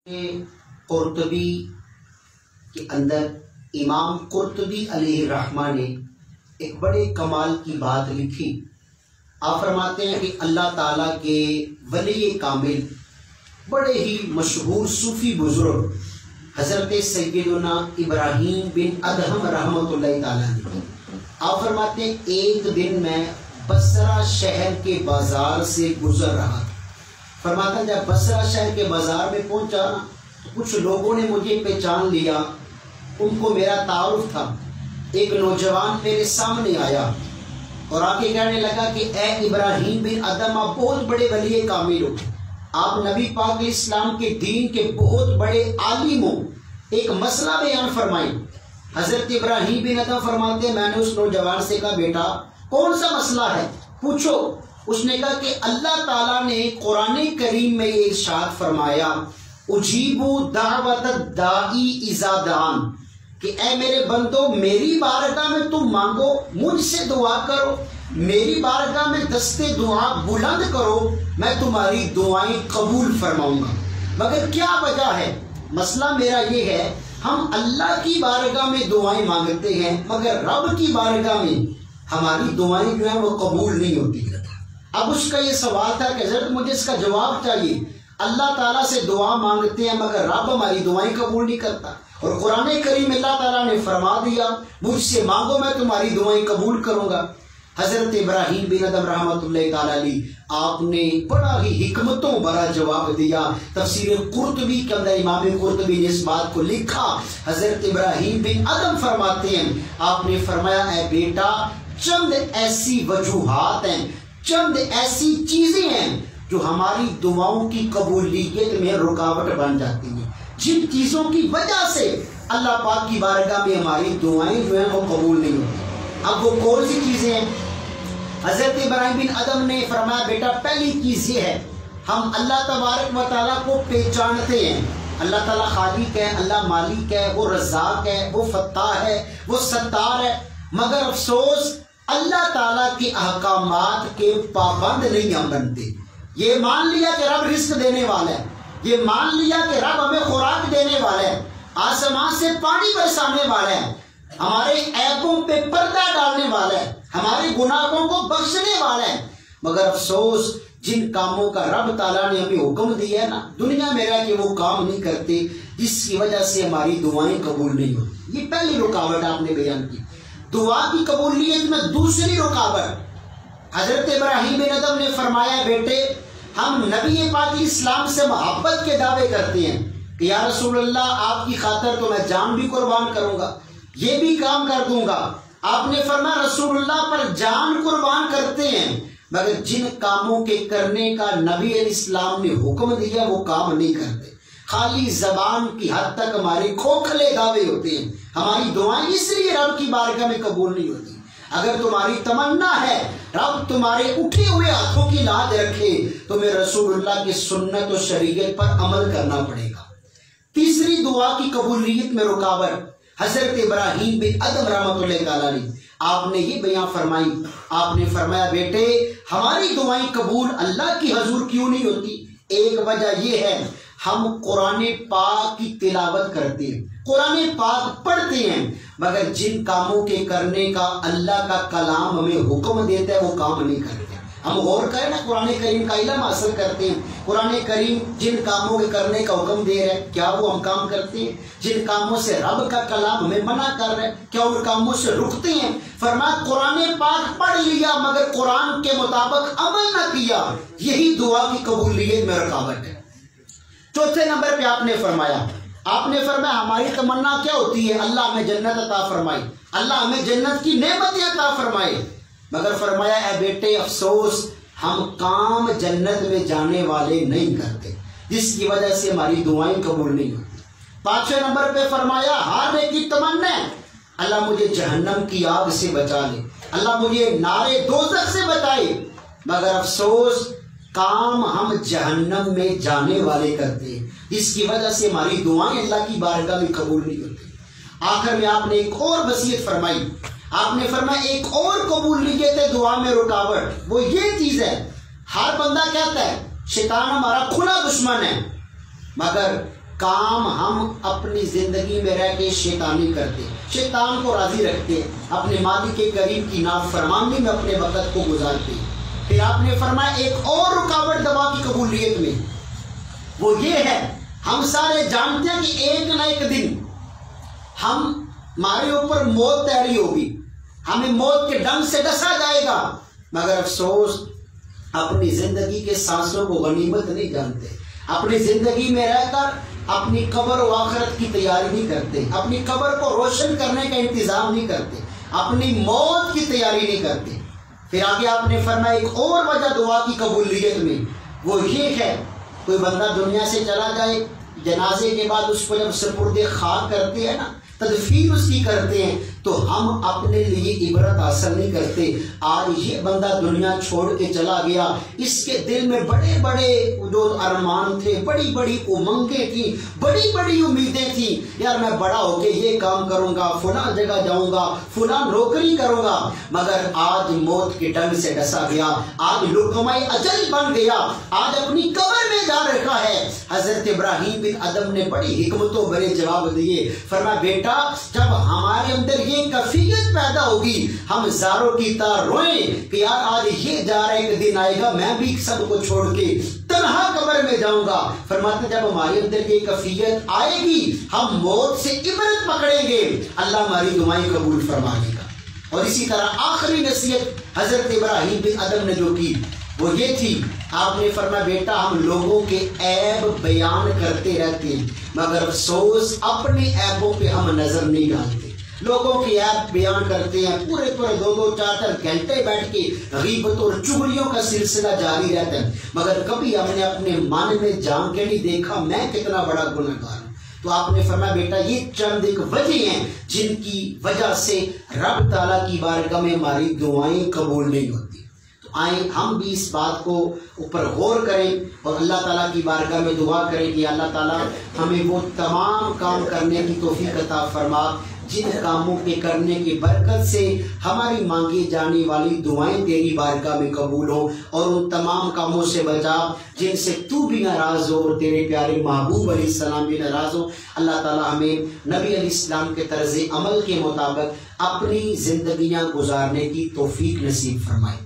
قرطبی کے اندر امام قرطبی علیہ الرحمہ نے ایک بڑے کمال کی بات لکھی۔ آپ فرماتے ہیں کہ اللہ تعالیٰ کے ولی کامل بڑے ہی مشہور صوفی بزرگ حضرت سیدنا ابراہیم بن ادہم رحمۃ اللہ تعالیٰ نے، آپ فرماتے ہیں ایک دن میں بصرہ شہر کے بازار سے گزر رہا تھا۔ فرماتا ہے جب بصرہ شہر کے بازار میں پہنچا تو کچھ لوگوں نے مجھے پہچان لیا، ان کو میرا تعارف تھا۔ ایک نوجوان میرے سامنے آیا اور آ کے کہنے لگا کہ اے ابراہیم بن ادم، آپ بہت بڑے ولی کامل ہو، آپ نبی پاک علیہ السلام کے دین کے بہت بڑے عالم ہو، ایک مسئلہ بیان فرمائیں۔ حضرت ابراہیم بن ادم فرماتے ہیں میں نے اس نوجوان سے کہا بیٹا کون سا مسئلہ ہے پوچھو۔ اس نے کہا کہ اللہ تعالیٰ نے قرآن کریم میں یہ ارشاد فرمایا اجیبوا دعوت الداعی اذا دعان، کہ اے میرے بندو میری بارگاہ میں تم مانگو، مجھ سے دعا کرو، میری بارگاہ میں دستے دعا بلند کرو، میں تمہاری دعائیں قبول فرماؤں گا۔ مگر کیا وجہ ہے؟ مسئلہ میرا یہ ہے ہم اللہ کی بارگاہ میں دعائیں مانگتے ہیں مگر رب کی بارگاہ میں ہماری دعائیں جو ہیں وہ قبول نہیں ہوتی۔ اب اس کا یہ سوال تھا کہ حضرت مجھے اس کا جواب چاہیے، اللہ تعالیٰ سے دعا مانگتے ہیں مگر رب ہماری دعائیں قبول نہیں کرتا، اور قرآن کریم اللہ تعالیٰ نے فرما دیا مجھ سے مانگو میں تمہاری دعائیں قبول کروں گا۔ حضرت ابراہیم بن ادم رحمۃ اللہ تعالیٰ علیہ آپ نے بڑا ہی حکمتوں بھرا جواب دیا۔ تفسیر قرطبی کے اندر امام قرطبی نے اس بات کو لکھا، حضرت ابراہیم بن ادم فرماتے ہیں آپ نے فرمایا اے بیٹا چند ایسی وجوہات ہیں، چند ایسی چیزیں ہیں جو ہماری دعاؤں کی قبولیت میں رکاوٹ بن جاتی ہیں، جن چیزوں کی وجہ سے اللہ پاک کی بارگاہ میں ہماری دعائیں جو ہیں وہ قبول نہیں ہوتی۔ اب وہ کون سی چیزیں ہیں؟ حضرت ابراہیم بن ادم نے فرمایا بیٹا پہلی چیز یہ ہے ہم اللہ تبارک و تعالیٰ کو پہچانتے ہیں، اللہ تعالیٰ خالق ہے، اللہ مالک ہے، وہ رزاق ہے، وہ فتاح ہے، وہ ستار ہے، مگر افسوس اللہ تعالیٰ کے احکامات کے پابند نہیں ہم بنتے۔ یہ مان لیا کہ رب رزق دینے والا ہے، یہ مان لیا کہ رب ہمیں خوراک دینے والا ہے، آسمان سے پانی برسانے والا ہے، ہمارے عیبوں پہ پردہ ڈالنے والا ہے، ہمارے گناہوں کو بخشنے والا ہے، مگر افسوس جن کاموں کا رب تعالیٰ نے ہمیں حکم دیا ہے نا دنیا میں رہ کے وہ کام نہیں کرتے، جس کی وجہ سے ہماری دعائیں قبول نہیں ہوتی۔ یہ پہلی رکاوٹ آپ نے بیان کی۔ دعا کی قبولیت میں دوسری رکاوٹ حضرت ابراہیم بن ادم نے فرمایا بیٹے ہم نبی پاک اسلام سے محبت کے دعوے کرتے ہیں کہ یا رسول اللہ آپ کی خاطر تو میں جان بھی قربان کروں گا، یہ بھی کام کر دوں گا۔ آپ نے فرمایا رسول اللہ پر جان قربان کرتے ہیں مگر جن کاموں کے کرنے کا نبی علیہ السلام نے حکم دیا وہ کام نہیں کرتے، خالی زبان کی حد تک ہمارے کھوکھلے دعوے ہوتے ہیں، ہماری دعائیں اس لیے رب کی بارگاہ میں قبول نہیں ہوتی۔ اگر تمہاری تمنا ہے رب تمہارے اٹھے ہوئے ہاتھوں کی لاج رکھے تمہیں رسول اللہ کی سنت و شریعت پر عمل کرنا پڑے گا۔ تیسری دعا کی قبولیت میں رکاوٹ حضرت ابراہیم بن ادم رحمۃ اللہ تعالیٰ نے آپ نے یہ بیان فرمائی، آپ نے فرمایا بیٹے ہماری دعائیں قبول اللہ کی حضور کیوں نہیں ہوتی؟ ایک وجہ یہ ہے ہم قرآن پاک کی تلاوت کرتے ہیں، قرآن پاک پڑھتے ہیں مگر جن کاموں کے کرنے کا اللہ کا کلام ہمیں حکم دیتا ہے وہ کام نہیں کرتے۔ ہم غور کریں نا قرآن کریم کا علم حاصل کرتے ہیں، قرآن کریم جن کاموں کے کرنے کا حکم دے رہا ہے کیا وہ ہم کام کرتے ہیں؟ جن کاموں سے رب کا کلام ہمیں منع کر رہا ہے کیا ان کاموں سے رکتے ہیں؟ فرمایا قرآن پاک پڑھ لیا مگر قرآن کے مطابق عمل نہ کیا، یہی دعا کی قبولیت میں رکاوٹ ہے۔ چوتھے نمبر پہ آپ نے فرمایا ہماری تمنا کیا ہوتی ہے اللہ ہمیں جنت عطا فرمائے، اللہ ہمیں جنت کی نعمتیں عطا فرمائے، مگر فرمایا اے بیٹے افسوس ہم کام جنت میں جانے والے نہیں کرتے جس کی وجہ سے ہماری دعائیں قبول نہیں ہوتی۔ پانچویں نمبر پہ فرمایا ہارنے کی تمنا ہے اللہ مجھے جہنم کی آگ سے بچا لے، اللہ مجھے نارے دوزخ سے بچائے، مگر افسوس کام ہم جہنم میں جانے والے کرتے ہیں جس کی وجہ سے ہماری دعائیں اللہ کی بارگاہ میں قبول نہیں ہوتی۔ آخر میں آپ نے ایک اور وصیت فرمائی، آپ نے فرمایا ایک اور قبولیت ہے دعا میں رکاوٹ، وہ یہ چیز ہے ہر بندہ کہتا ہے شیطان ہمارا کھلا دشمن ہے، مگر کام ہم اپنی زندگی میں رہ کے شیطانی کرتے، شیطان کو راضی رکھتے، اپنے مالک کریم کی نافرمانی میں اپنے وقت کو گزارتے۔ پھر آپ نے فرمایا ایک اور رکاوٹ دعا کی قبولیت میں، وہ یہ ہے ہم سارے جانتے ہیں کہ ایک نہ ایک دن ہمارے اوپر موت تیاری ہوگی، ہمیں موت کے ڈنگ سے ڈسا جائے گا، مگر افسوس اپنی زندگی کے سانسوں کو غنیمت نہیں جانتے، اپنی زندگی میں رہ کر اپنی قبر و آخرت کی تیاری نہیں کرتے، اپنی قبر کو روشن کرنے کا انتظام نہیں کرتے، اپنی موت کی تیاری نہیں کرتے۔ پھر آگے آپ نے فرمایا ایک اور وجہ دعا کی قبولیت میں، وہ یہ ہے کوئی بندہ دنیا سے چلا جائے، جنازے کے بعد اس کو جب سپرد خاک کرتے ہیں نا، تدفین اس کی کرتے ہیں، تو ہم اپنے لیے عبرت حاصل نہیں کرتے، آج یہ بندہ دنیا چھوڑ کے چلا گیا، اس کے دل میں بڑے بڑے جو ارمان تھے، بڑی بڑی امنگیں تھیں، بڑی بڑی امیدیں تھیں، یار میں بڑا ہو کے یہ کام کروں گا، فلاں جگہ جاؤں گا، فلاں نوکری کروں گا، مگر آج موت کے ڈنگ سے ڈسا گیا، آج لقمہ اجل بن گیا، آج اپنی قبر میں جا رکھا ہے۔ حضرت ابراہیم بن ادم نے بڑی حکمتوں بھرے جواب دیے، فرمایا بیٹا جب ہمارے اندر یہ کیفیت پیدا ہوگی، ہم زاروں کی طرح روئیں کہ یار آج یہ جا رہا ہے، ایک دن آئے گا میں بھی سب کو چھوڑ کے تنہا قبر میں جاؤں گا۔ فرماتے جب ہمارے اندر یہ کیفیت آئے گی، ہم موت سے عبرت پکڑیں گے، اللہ ہماری دعائیں قبول فرما لے گا۔ اور اسی طرح آخری نصیحت حضرت ابراہیم بن ادم نے جو کی وہ یہ تھی، آپ نے فرمایا بیٹا ہم لوگوں کے عیب بیان کرتے رہتے ہیں، مگر افسوس اپنے عیبوں پہ ہم نظر نہیں ڈالتے، لوگوں کی عیب بیان کرتے ہیں، پورے 2-4 گھنٹے بیٹھ کے غیبت اور چغلیوں کا سلسلہ جاری رہتا ہے، مگر کبھی ہم نے اپنے من میں جان کے نہیں دیکھا میں کتنا بڑا گنہگار ہوں۔ تو آپ نے فرمایا بیٹا یہ چند ایک وجہ ہیں جن کی وجہ سے رب تعالیٰ کی بارگاہ میں ہماری دعائیں قبول نہیں ہوتی۔ تو آئیں ہم بھی اس بات کو اوپر غور کریں اور اللہ تعالیٰ کی بارگاہ میں دعا کریں کہ اللہ تعالیٰ ہمیں وہ تمام کام کرنے کی توفیق عطا فرما جن کاموں کے کرنے کی برکت سے ہماری مانگی جانے والی دعائیں تیری بارگاہ میں قبول ہوں، اور ان تمام کاموں سے بچا جن سے تو بھی ناراض ہو اور تیرے پیارے محبوب علیہ السلام بھی ناراض ہو۔ اللہ تعالیٰ ہمیں نبی علیہ السلام کے طرز عمل کے مطابق اپنی زندگیاں گزارنے کی توفیق نصیب فرمائے۔